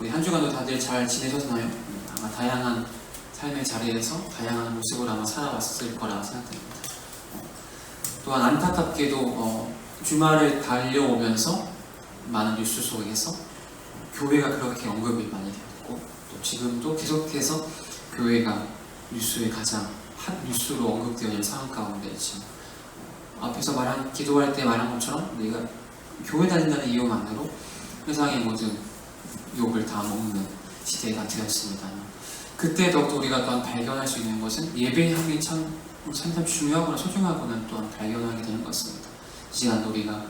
우리 한 주간도 다들 잘 지내셨나요? 아마 다양한 삶의 자리에서 다양한 모습으로 아마 살아왔을 거라 생각됩니다. 또한 안타깝게도 주말을 달려오면서 많은 뉴스 속에서 교회가 그렇게 언급이 많이 되었고, 또 지금도 계속해서 교회가 뉴스의 가장 핫 뉴스로 언급되어 있는 상황 가운데 지금 앞에서 기도할 때 말한 것처럼 우리가 교회 다닌다는 이유만으로 세상의 모든 욕을 다 먹는 시대가 되었습니다. 그때 더욱더 우리가 또한 발견할 수 있는 것은 예배함이 참 중요하거나 소중하거나 또한 발견하게 되는 것 같습니다. 이 시간 우리가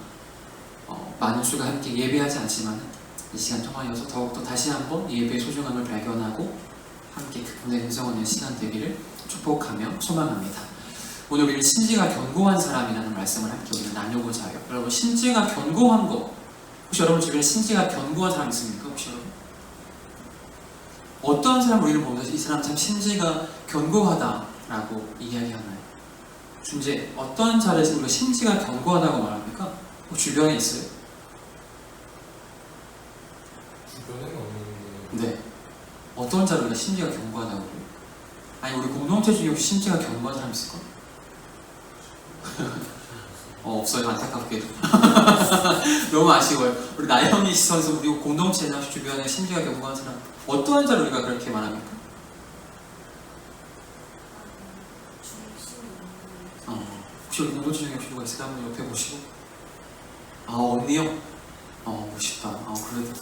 많은 수가 함께 예배하지 않지만 이 시간 통하여서 더욱더 다시 한번 예배의 소중함을 발견하고 함께 그분의 음성하는 시간 되기를 축복하며 소망합니다. 오늘 우리는 신지가 견고한 사람이라는 말씀을 함께 우리가 나누고자 해요. 여러분, 신지가 견고한 것, 혹시 여러분 주변에 신지가 견고한 사람 있습니까? 혹시 여러분? 어떤 사람 우리를 보면서 이 사람 참 신지가 견고하다라고 이야기하나요? 준재, 어떤 자리에서 우리가 신지가 견고하다고 말합니까? 주변에 있어요? 주변에는 없는데. 네. 어떤 자리에 우리가 신지가 견고하다고 그래요? 아니, 우리 공동체 중에 혹시 신지가 견고한 사람 있을까? 없어요. 안타깝게도. 너무 아쉬워요. 우리 나영이 선수 우리 공동체나 주변에 신지가 견고한 사람 어떠한 자를 우리가 그렇게 말합니까? 혹시 우리 공동체 중에 누가 있을까? 한번 옆에 보시고. 언니요? 멋있다. 그래도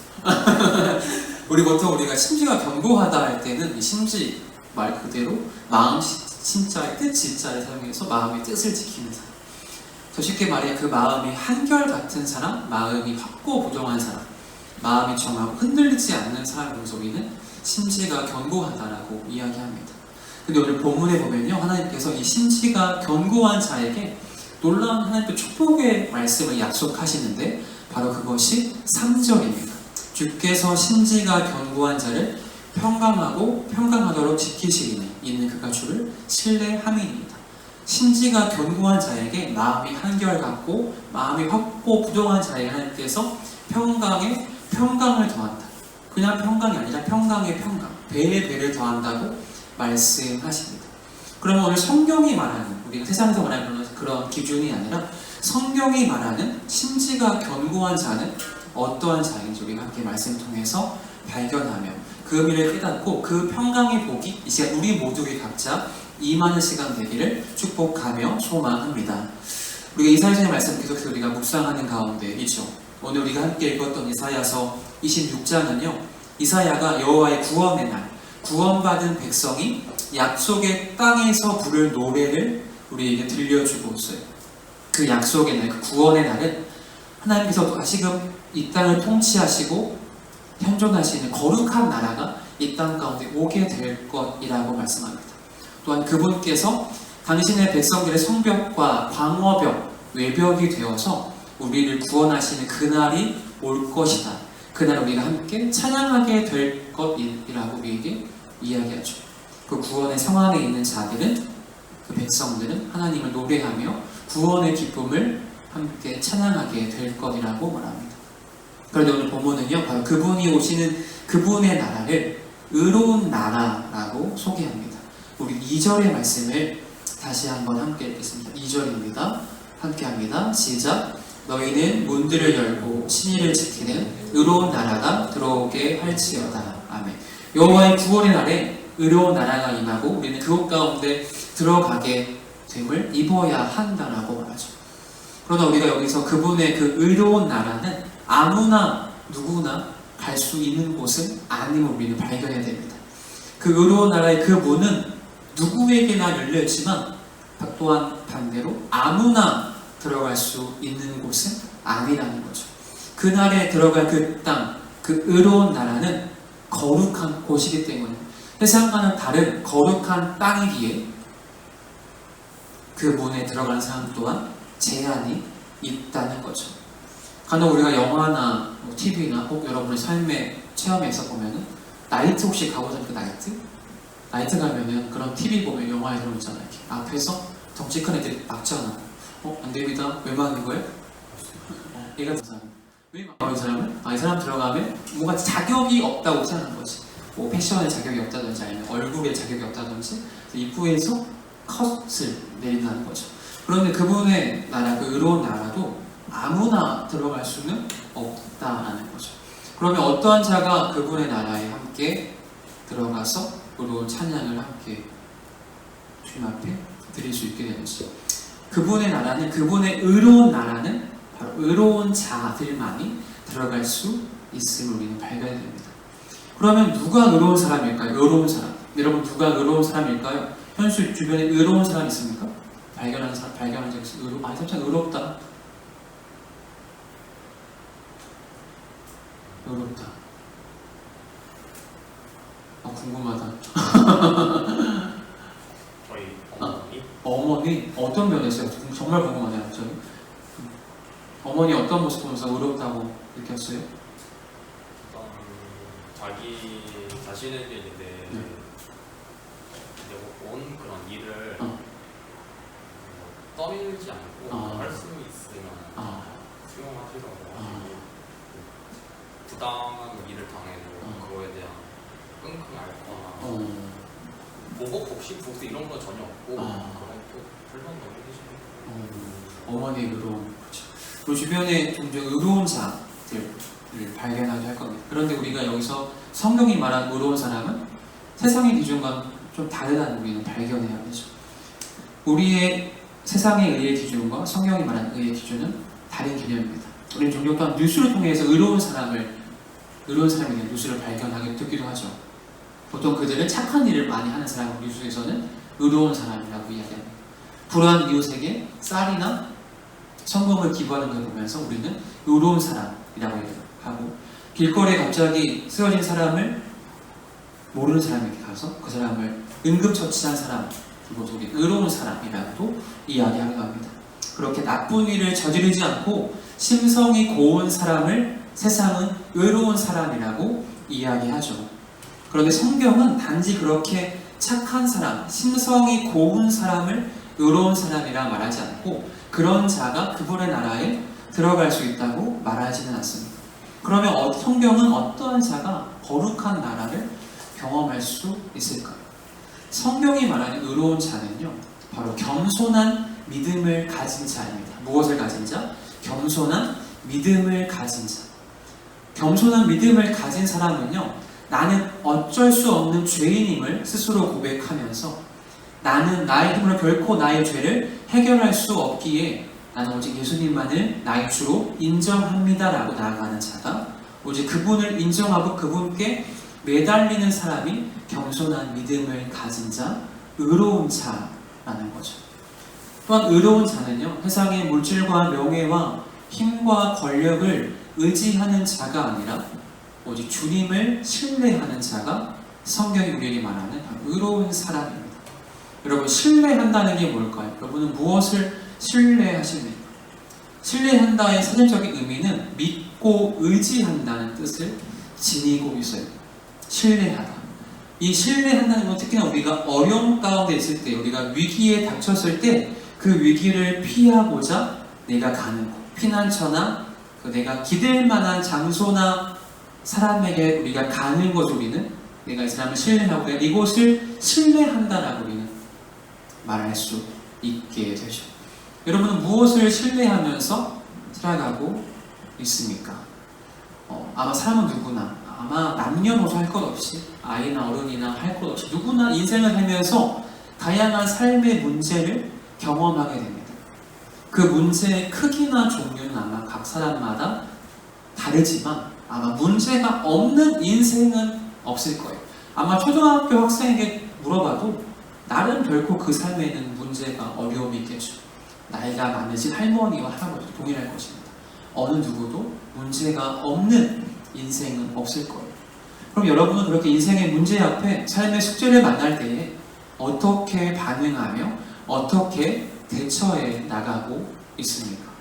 우리 보통 우리가 심지가 견고하다 할 때는 이 심지 말 그대로 마음 신자의 뜻 진자를 사용해서 마음의 뜻을 지키는 사람. 더 쉽게 말해 그 마음이 한결같은 사람, 마음이 확고부동한 사람, 마음이 정하고 흔들리지 않는 사람을 우리는 심지가 견고하다라고 이야기합니다. 근데 오늘 본문에 보면요, 하나님께서 이 심지가 견고한 자에게 놀라운 하나님의 축복의 말씀을 약속하시는데 바로 그것이 3절입니다. 주께서 심지가 견고한 자를 평강하도록 지키시리니 이는 그가 주를 신뢰함이니이다. 심지가 견고한 자에게 마음이 한결같고 마음이 확고부동한 자에게 하나님께서 평강을 더한다. 그냥 평강이 아니라 평강의 평강, 배의 배를 더한다고 말씀하십니다. 그러면 오늘 성경이 말하는, 우리가 세상에서 말하는 그런 기준이 아니라 성경이 말하는 심지가 견고한 자는 어떠한 자인지 우리가 함께 말씀을 통해서 발견하며 그 의미를 깨닫고 그 평강의 복이 이 시간 우리 모두에게 각자 임하는 시간 되기를 축복하며 소망합니다. 우리가 이사야서의 말씀 계속해서 우리가 묵상하는 가운데 있죠. 오늘 우리가 함께 읽었던 이사야서 26장은요, 이사야가 여호와의 구원의 날, 구원받은 백성이 약속의 땅에서 부를 노래를 우리에게 들려주고 있어요. 그 약속의 날, 그 구원의 날은 하나님께서 다시금 이 땅을 통치하시고 현존하시는 거룩한 나라가 이 땅 가운데 오게 될 것이라고 말씀합니다. 또한 그분께서 당신의 백성들의 성벽과 방어벽, 외벽이 되어서 우리를 구원하시는 그날이 올 것이다. 그날 우리가 함께 찬양하게 될 것이라고 우리에게 이야기하죠. 그 구원의 성 안에 있는 자들은, 그 백성들은 하나님을 노래하며 구원의 기쁨을 함께 찬양하게 될 것이라고 말합니다. 그런데 오늘 본문은요, 바로 그분이 오시는 그분의 나라를 의로운 나라라고 소개합니다. 우리 2절의 말씀을 다시 한번 함께 읽겠습니다. 2절입니다. 함께 합니다. 시작. 너희는 문들을 열고 신의를 지키는 의로운 나라가 들어오게 할지어다. 아멘. 여호와의 구원의 날에 의로운 나라가 임하고 우리는 그곳 가운데 들어가게 됨을 입어야 한다라고 말하죠. 그러나 우리가 여기서 그분의 그 의로운 나라는 아무나 누구나 갈 수 있는 곳은 아님을 우리는 발견해야 됩니다. 그 의로운 나라의 그 문은 누구에게나 열려있지만 또한 반대로 아무나 들어갈 수 있는 곳은 아니라는 거죠. 그날에 들어갈 그 땅, 그 의로운 나라는 거룩한 곳이기 때문에 세상과는 다른 거룩한 땅이기에 그 문에 들어가는 사람 또한 제한이 있다는 거죠. 간혹 우리가 영화나 TV나 혹 여러분의 삶의 체험에서 보면은 나이트 혹시 가보셨나요? 그 나이트 가면은 그런 TV 보면 영화에 그런 거 있잖아요. 이렇게 앞에서 덩치 큰 애들이 막잖아. 안 됩니다. 왜 막는 거예요? 얘가 왜 이 사람은? 이 사람 들어가면 뭔가 자격이 없다고 생각한 거지. 뭐 패션에 자격이 없다든지 아니면 얼굴에 자격이 없다든지 입구에서 컷을 내린다는 거죠. 그런데 그분의 나라, 그 의로운 나라도 아무나 들어갈 수는 없다라는 거죠. 그러면 어떠한 자가 그분의 나라에 함께 들어가서 의로운 찬양을 함께 주님 앞에 드릴 수 있게 되는지. 그분의 나라는, 그분의 의로운 나라는 바로 의로운 자들만이 들어갈 수 있음을 우리는 발견해야 됩니다. 그러면 누가 의로운 사람일까요? 의로운 사람. 여러분, 누가 의로운 사람일까요? 현실 주변에 의로운 사람 있습니까? 발견한 적 있어요? 참 의롭다. 의롭다. 궁금하다. 저희 어머니? 어머니? 어떤 면에서요? 정말 궁금하네요. 저희. 어머니 어떤 모습 보면서 의롭다고 느꼈어요? 자기 자신에게 이제 온 그런 일을 떠밀지 않고 할 수 있으면 수용하시더라고요. 부당한 일을 당해도 그거에 대한 끙끙 앓거나 보복, 복식, 복수 이런 건 전혀 없고 그런 또 불만 넘기시는 어머니의 의로움. 그렇죠. 그 주변에 종종 의로운 자들을 발견하게 할 겁니다. 그런데 우리가 여기서 성경이 말한 의로운 사람은 세상의 기준과 좀 다르다는 우리는 발견해야 되죠. 우리의 세상의 의의 기준과 성경이 말하는 의의 기준은 다른 개념입니다. 우리는 종종 또한 뉴스를 통해서 의로운 사람에 대한 뉴스를 발견하게 듣기도 하죠. 보통 그들은 착한 일을 많이 하는 사람을 뉴스에서는 의로운 사람이라고 이야기합니다. 불우한 이웃에게 쌀이나 성금을 기부하는 걸 보면서 우리는 의로운 사람이라고 하고, 길거리에 갑자기 쓰러진 사람을 모르는 사람에게 가서 그 사람을 응급처치한 사람, 그것도 우리 의로운 사람이라고도 이야기하기도 합니다. 그렇게 나쁜 일을 저지르지 않고 심성이 고운 사람을 세상은 의로운 사람이라고 이야기하죠. 그런데 성경은 단지 그렇게 착한 사람, 심성이 고운 사람을 의로운 사람이라 말하지 않고 그런 자가 그분의 나라에 들어갈 수 있다고 말하지는 않습니다. 그러면 성경은 어떠한 자가 거룩한 나라를 경험할 수 있을까요? 성경이 말하는 의로운 자는요, 바로 겸손한 믿음을 가진 자입니다. 무엇을 가진 자? 겸손한 믿음을 가진 자. 겸손한 믿음을 가진 사람은요, 나는 어쩔 수 없는 죄인임을 스스로 고백하면서 나는 나의 힘으로 결코 나의 죄를 해결할 수 없기에 나는 오직 예수님만을 나의 주로 인정합니다라고 나아가는 자가, 오직 그분을 인정하고 그분께 매달리는 사람이 겸손한 믿음을 가진 자, 의로운 자라는 거죠. 또한 의로운 자는요, 세상의 물질과 명예와 힘과 권력을 의지하는 자가 아니라 오직 주님을 신뢰하는 자가 성경이 우리에게 말하는 의로운 사람입니다. 여러분, 신뢰한다는 게 뭘까요? 여러분은 무엇을 신뢰하십니까? 신뢰한다의 사전적인 의미는 믿고 의지한다는 뜻을 지니고 있어요. 신뢰하다. 이 신뢰한다는 건 특히나 우리가 어려움 가운데 있을 때, 우리가 위기에 닥쳤을 때 그 위기를 피하고자 내가 가는 곳, 피난처나 내가 기댈 만한 장소나 사람에게 우리가 가는 것, 우리는 내가 이 사람을 신뢰하고 이곳을 신뢰한다라고 우리는 말할 수 있게 되죠. 여러분은 무엇을 신뢰하면서 살아가고 있습니까? 아마 사람은 누구나, 아마 남녀노소 할 것 없이, 아이나 어른이나 할 것 없이 누구나 인생을 살면서 다양한 삶의 문제를 경험하게 됩니다. 그 문제의 크기나 종류는 아마 각 사람마다 다르지만 아마 문제가 없는 인생은 없을 거예요. 아마 초등학교 학생에게 물어봐도 나는 결코 그 삶에는 문제가 어려움이 있겠죠. 나이가 많으신 할머니와 할아버지 동일할 것입니다. 어느 누구도 문제가 없는 인생은 없을 거예요. 그럼 여러분은 그렇게 인생의 문제 앞에 삶의 숙제를 만날 때에 어떻게 반응하며 어떻게 대처해 나가고 있습니까?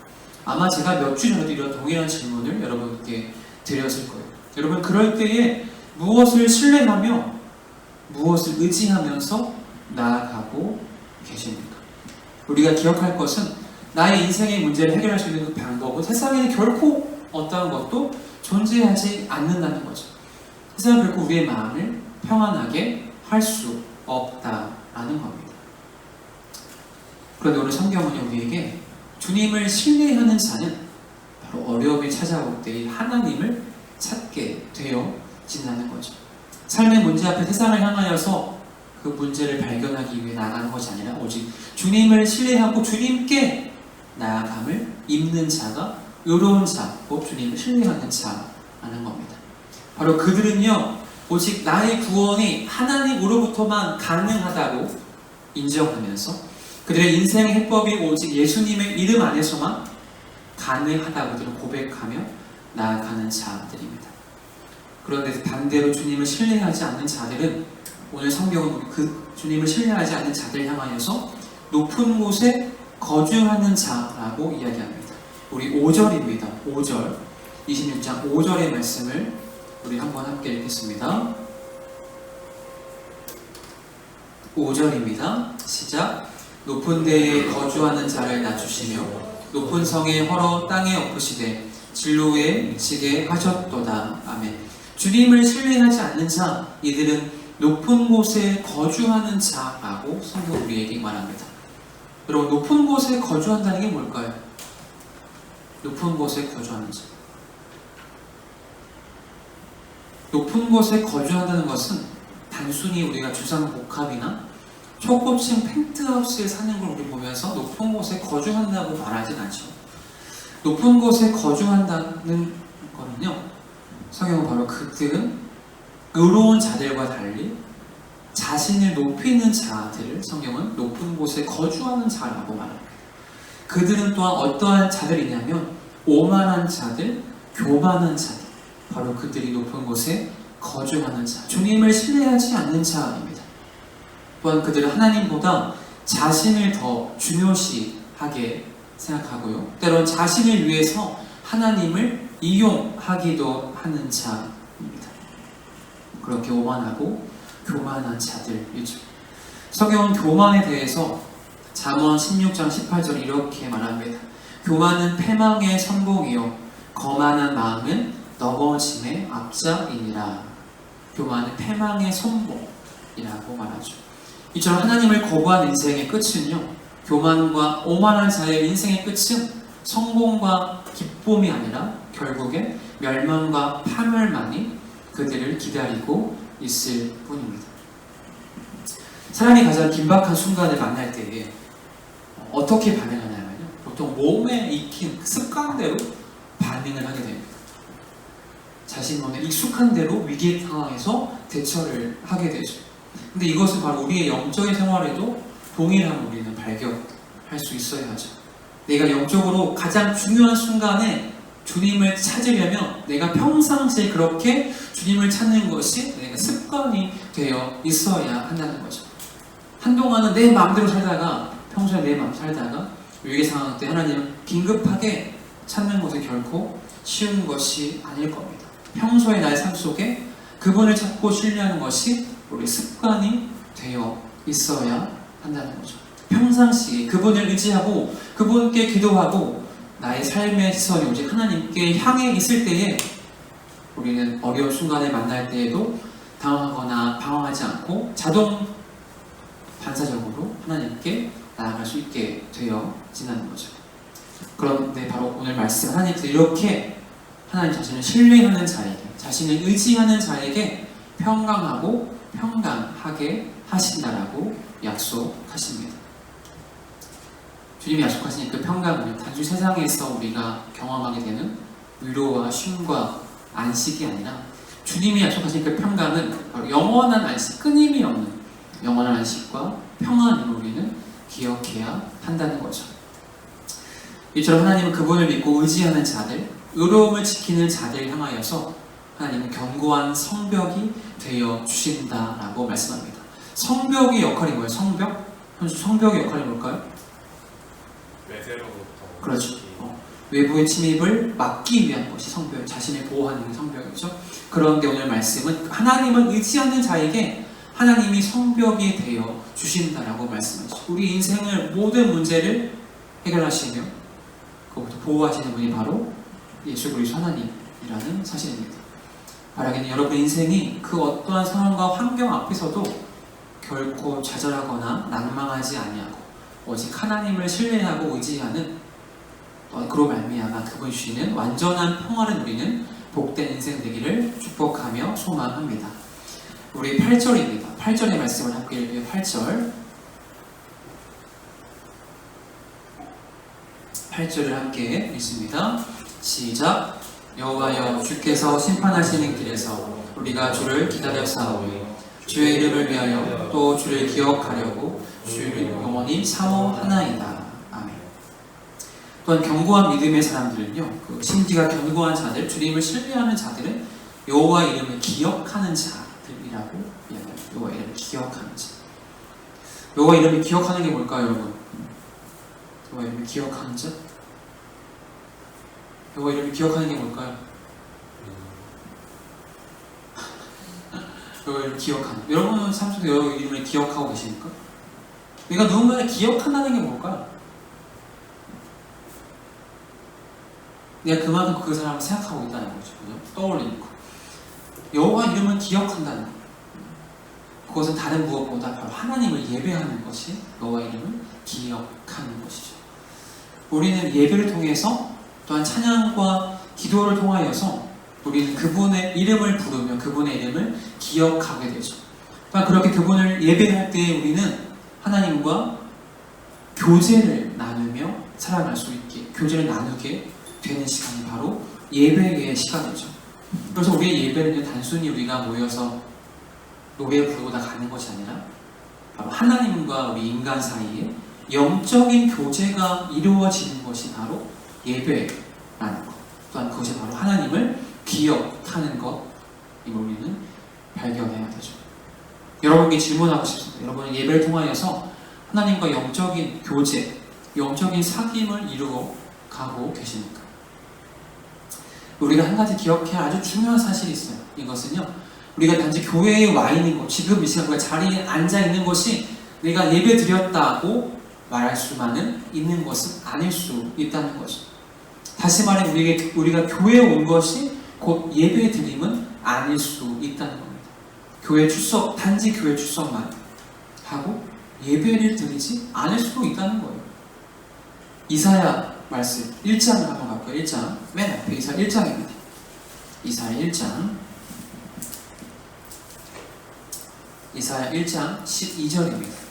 아마 제가 몇 주 전에도 이런 동일한 질문을 여러분께 드렸을 거예요. 여러분, 그럴 때에 무엇을 신뢰하며 무엇을 의지하면서 나아가고 계십니까? 우리가 기억할 것은 나의 인생의 문제를 해결할 수 있는 그 방법은 세상에는 결코 어떠한 것도 존재하지 않는다는 거죠. 세상은 결코 우리의 마음을 평안하게 할 수 없다라는 겁니다. 그런데 오늘 성경은 우리에게 주님을 신뢰하는 자는 바로 어려움이 찾아올 때 하나님을 찾게 되어진다는 거죠. 삶의 문제 앞에 세상을 향하여서 그 문제를 발견하기 위해 나아가는 것이 아니라 오직 주님을 신뢰하고 주님께 나아감을 입는 자가 의로운 자고 주님을 신뢰하는 자라는 겁니다. 바로 그들은요, 오직 나의 구원이 하나님으로부터만 가능하다고 인정하면서 그들의 인생의 해법이 오직 예수님의 이름 안에서만 가능하다고 그들은 고백하며 나아가는 자들입니다. 그런데 반대로 주님을 신뢰하지 않는 자들은 오늘 성경은 그 주님을 신뢰하지 않는 자들 향하여서 높은 곳에 거주하는 자라고 이야기합니다. 우리 5절입니다. 5절 26장 5절의 말씀을 우리 한번 함께 읽겠습니다. 5절입니다. 시작. 높은 데에 거주하는 자를 낮추시며 높은 성에 헐어 땅에 엎으시되 진로에 미치게 하셨도다. 아멘. 주님을 신뢰하지 않는 자, 이들은 높은 곳에 거주하는 자라고 성경 우리에게 말합니다. 여러분, 높은 곳에 거주한다는 게 뭘까요? 높은 곳에 거주하는 자. 높은 곳에 거주한다는 것은 단순히 우리가 주상복합이나 초고층 펜트하우스에 사는 걸 우리 보면서 높은 곳에 거주한다고 말하진 않죠. 높은 곳에 거주한다는 거는요, 성경은 바로 그들은 의로운 자들과 달리 자신을 높이는 자들을 성경은 높은 곳에 거주하는 자라고 말합니다. 그들은 또한 어떠한 자들이냐면 오만한 자들, 교만한 자들, 바로 그들이 높은 곳에 거주하는 자, 주님을 신뢰하지 않는 자입니다. 또한 그들은 하나님보다 자신을 더 중요시하게 생각하고요, 때론 자신을 위해서 하나님을 이용하기도 하는 자입니다. 그렇게 오만하고 교만한 자들이죠. 성경은 교만에 대해서 잠언 16장 18절 이렇게 말합니다. 교만은 패망의 선봉이요 거만한 마음은 넘어짐의 앞자이니라. 교만은 패망의 선봉이라고 말하죠. 이처럼 하나님을 거부한 인생의 끝은요, 교만과 오만한 자의 인생의 끝은 성공과 기쁨이 아니라 결국에 멸망과 파멸만이 그들을 기다리고 있을 뿐입니다. 사람이 가장 긴박한 순간을 만날 때에 어떻게 반응하냐면요, 보통 몸에 익힌 습관대로 반응을 하게 됩니다. 자신 몸에 익숙한 대로 위기 상황에서 대처를 하게 되죠. 근데 이것은 바로 우리의 영적인 생활에도 동일함을 우리는 발견할 수 있어야 하죠. 내가 영적으로 가장 중요한 순간에 주님을 찾으려면 내가 평상시에 그렇게 주님을 찾는 것이 내가 습관이 되어 있어야 한다는 거죠. 한동안은 내 마음대로 살다가, 평소에 내 마음 살다가 위기 상황 때 하나님을 긴급하게 찾는 것이 결코 쉬운 것이 아닐 겁니다. 평소의 나의 삶 속에 그분을 찾고 신뢰하는 것이 우리 습관이 되어 있어야 한다는 거죠. 평상시에 그분을 의지하고 그분께 기도하고 나의 삶의 시선이 오직 하나님께 향해 있을 때에 우리는 어려운 순간을 만날 때에도 당황하거나 방황하지 않고 자동 반사적으로 하나님께 나아갈 수 있게 되어진다는 거죠. 그런데 바로 오늘 말씀, 하나님께서 이렇게 하나님 자신을 신뢰하는 자에게, 자신을 의지하는 자에게 평강하고 평강하게 하신다라고 약속하십니다. 주님이 약속하신 그 평강은 단지 세상에서 우리가 경험하게 되는 위로와 쉼과 안식이 아니라 주님이 약속하신 그 평강은 바로 영원한 안식, 끊임이 없는 영원한 안식과 평안을 우리는 기억해야 한다는 거죠. 이처럼 하나님은 그분을 믿고 의지하는 자들, 의로움을 지키는 자들 향하여서 하나님은 견고한 성벽이 되어 주신다라고 말씀합니다. 성벽의 역할이 뭐예요? 성벽? 성벽의 역할이 뭘까요? 외세로부터. 그렇죠. 외부의 침입을 막기 위한 것이 성벽, 자신을 보호하는 성벽이죠. 그런데 오늘 말씀은 하나님을 의지하는 자에게 하나님이 성벽이 되어 주신다라고 말씀하시죠. 우리 인생을 모든 문제를 해결하시며 그것부터 보호하시는 분이 바로 예수 그리스도 하나님이라는 사실입니다. 말하기는 여러분 인생이 그 어떠한 상황과 환경 앞에서도 결코 좌절하거나 낭망하지 아니하고 오직 하나님을 신뢰하고 의지하는 그로 말미암아 그분이 주시는 완전한 평화를 누리는 복된 인생 되기를 축복하며 소망합니다. 우리 8절입니다. 8절의 말씀을 함께 읽어요. 8절을 함께 읽습니다. 시작. 여호와여 주께서 심판하시는 길에서 우리가 주를 기다렸사오니 주의 이름을 위하여 또 주를 기억하려고 주를 영원히 사모하나이다. 아멘. 또한 견고한 믿음의 사람들은요, 그 심지가 견고한 자들, 주님을 신뢰하는 자들은 여호와 이름을 기억하는 자들이라고 이야기합니다. 여호와 이름을 기억하는 자. 여호와 이름을 기억하는 게 뭘까요, 여러분? 여호와 이름을 기억하는 자? 여호와 이름을 기억하는 게 뭘까요? 여호와 이름을 기억하는. 여러분은 삶 속에 여호와 이름을 기억하고 계십니까? 내가 누군가를 기억한다는 게 뭘까요? 내가 그만큼 그 사람을 생각하고 있다는 거죠. 그죠? 떠올리는 거. 여호와 이름을 기억한다는 거. 그것은 다른 무엇보다 바로 하나님을 예배하는 것이 여호와 이름을 기억하는 것이죠. 우리는 예배를 통해서 또한 찬양과 기도를 통하여서 우리는 그분의 이름을 부르며 그분의 이름을 기억하게 되죠. 또한 그렇게 그분을 예배할 때 우리는 하나님과 교제를 나누며 살아갈 수 있게, 교제를 나누게 되는 시간이 바로 예배의 시간이죠. 그래서 우리의 예배는 단순히 우리가 모여서 노래 부르고다 가는 것이 아니라 바로 하나님과 우리 인간 사이에 영적인 교제가 이루어지는 것이 바로 예배라는 것. 또한 그것이 바로 하나님을 기억하는 것임을 우리는 발견해야 되죠. 여러분께 질문하고 싶습니다. 여러분은 예배를 통하여서 하나님과 영적인 교제, 영적인 사귐을 이루어 가고 계십니까? 우리가 한 가지 기억해야 아주 중요한 사실이 있어요. 이것은요, 우리가 단지 교회에 와 있는 것, 지금 이 시간 우리가 자리에 앉아 있는 것이 내가 예배 드렸다고 말할 수만은 있는 것은 아닐 수 있다는 거죠. 다시 말해 우리가 교회에 온 것이 곧 예배 드림은 아닐 수 있다는 겁니다. 교회 출석, 단지 교회 출석만 하고 예배를 드리지 않을 수도 있다는 거예요. 이사야 말씀 1장을 한번 갈까요? 1장 맨 앞에 이사야 1장입니다. 이사야 1장 12절입니다.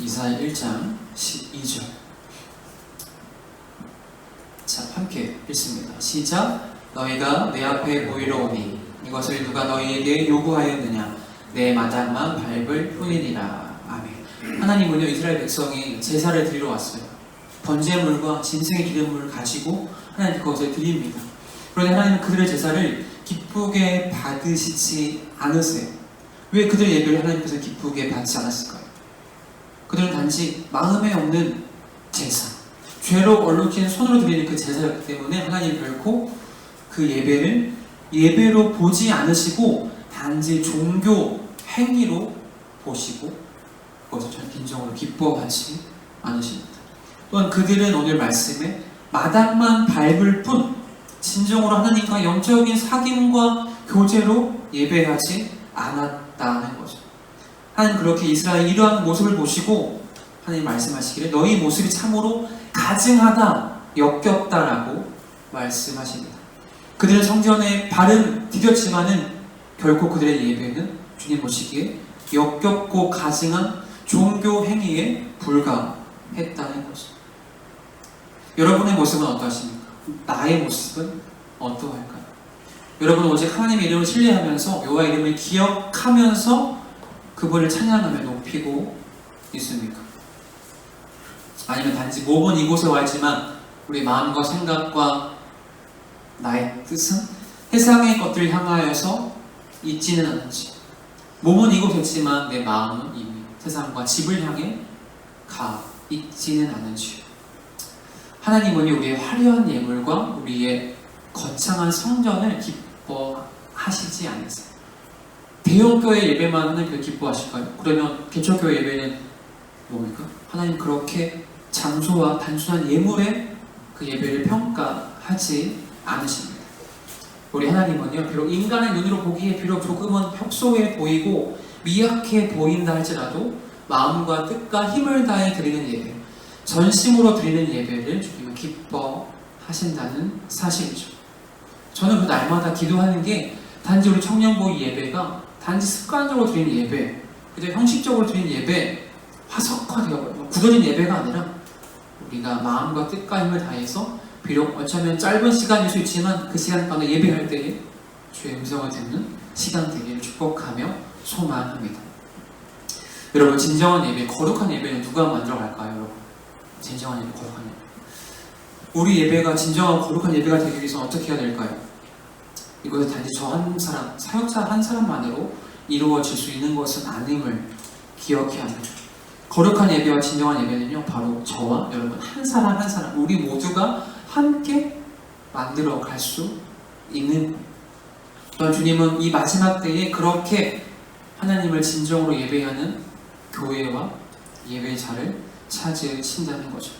이사야 1장 12절. 자, 함께 읽습니다. 시작. 너희가 내 앞에 모이러 오니 이것을 누가 너희에게 요구하였느냐? 내 마당만 밟을 뿐이니라. 아멘. 하나님은요, 이스라엘 백성이 제사를 드리러 왔어요. 번제물과 진생의 기름을 가지고 하나님 그것을 드립니다. 그런데 하나님은 그들의 제사를 기쁘게 받으시지 않으세요. 왜 그들의 예배를 하나님께서 기쁘게 받지 않았을까요? 그들은 단지 마음에 없는 제사, 죄로 얼룩진 손으로 드리는 그 제사였기 때문에 하나님 결코 그 예배를 예배로 보지 않으시고 단지 종교 행위로 보시고 그것을 전 빈정으로 기뻐하지 않으십니다. 또한 그들은 오늘 말씀에 마당만 밟을 뿐 진정으로 하나님과 영적인 사귐과 교제로 예배하지 않았다는 거죠. 하나님 그렇게 이스라엘 이러한 모습을 보시고 하나님 말씀하시기를 너희 모습이 참으로 가증하다, 역겹다라고 말씀하십니다. 그들은 성전에 발은 디뎠지만은 결코 그들의 예배는 주님 보시기에 역겹고 가증한 종교 행위에 불과했다는 것입니다. 여러분의 모습은 어떠하십니까? 나의 모습은 어떠할까요? 여러분은 오직 하나님의 이름을 신뢰하면서 여호와 이름을 기억하면서 그분을 찬양하며 높이고 있습니까? 아니면 단지 몸은 이곳에 와 있지만 우리 마음과 생각과 나의 뜻은 세상의 것들을 향하여서 있지는 않은지, 몸은 이곳에 있지만 내 마음은 이미 세상과 집을 향해 가 있지는 않은지. 하나님은 우리의 화려한 예물과 우리의 거창한 성전을 기뻐하시지 않으세요. 대형교회 예배만 하나님께서 기뻐하실까요? 그러면 개척교회 예배는 뭡니까? 하나님 그렇게 장소와 단순한 예물의 그 예배를 평가하지 않으십니다. 우리 하나님은요, 비록 인간의 눈으로 보기에 비록 조금은 협소해 보이고 미약해 보인다 할지라도 마음과 뜻과 힘을 다해 드리는 예배, 전심으로 드리는 예배를 주님은 기뻐하신다는 사실이죠. 저는 그 날마다 기도하는 게 단지 우리 청년보이 예배가 단지 습관적으로 드리는 예배, 그저 형식적으로 드리는 예배, 화석화되어버려 굳어진 예배가 아니라 우리가 마음과 뜻과 힘을 다해서 비록 어쩌면 짧은 시간일 수 있지만 그 시간 가운데 예배할 때에 주의 음성을 듣는 시간 되기를 축복하며 소망합니다. 여러분, 진정한 예배, 거룩한 예배는 누가 만들어갈까요? 여러분, 진정한 예배, 거룩한 예배. 우리 예배가 진정한 거룩한 예배가 되기 위해서 어떻게 해야 될까요? 이것은 단지 저 한 사람, 사역자 한 사람만으로 이루어질 수 있는 것은 아님을 기억해야 합니다. 거룩한 예배와 진정한 예배는요, 바로 저와 여러분 한 사람 한 사람, 우리 모두가 함께 만들어 갈 수 있는, 또한 주님은 이 마지막 때에 그렇게 하나님을 진정으로 예배하는 교회와 예배자를 찾으신다는 거죠.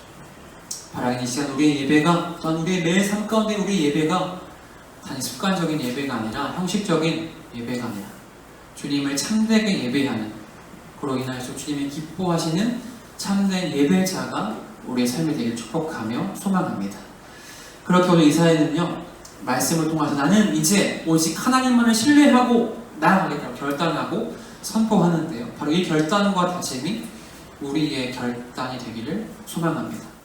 바라긴 이 시간 우리의 예배가, 또한 우리의 매 삶 가운데 우리의 예배가 단지 습관적인 예배가 아니라 형식적인 예배가 아니라 주님을 참되게 예배하는, 그로 인하여서 주님이 기뻐하시는 참된 예배자가 우리의 삶이 되기를 축복하며 소망합니다. 그렇게 오늘 이사야는요, 말씀을 통해서 나는 이제 오직 하나님만을 신뢰하고 나아가겠다고 결단하고 선포하는데요, 바로 이 결단과 다짐이 우리의 결단이 되기를 소망합니다.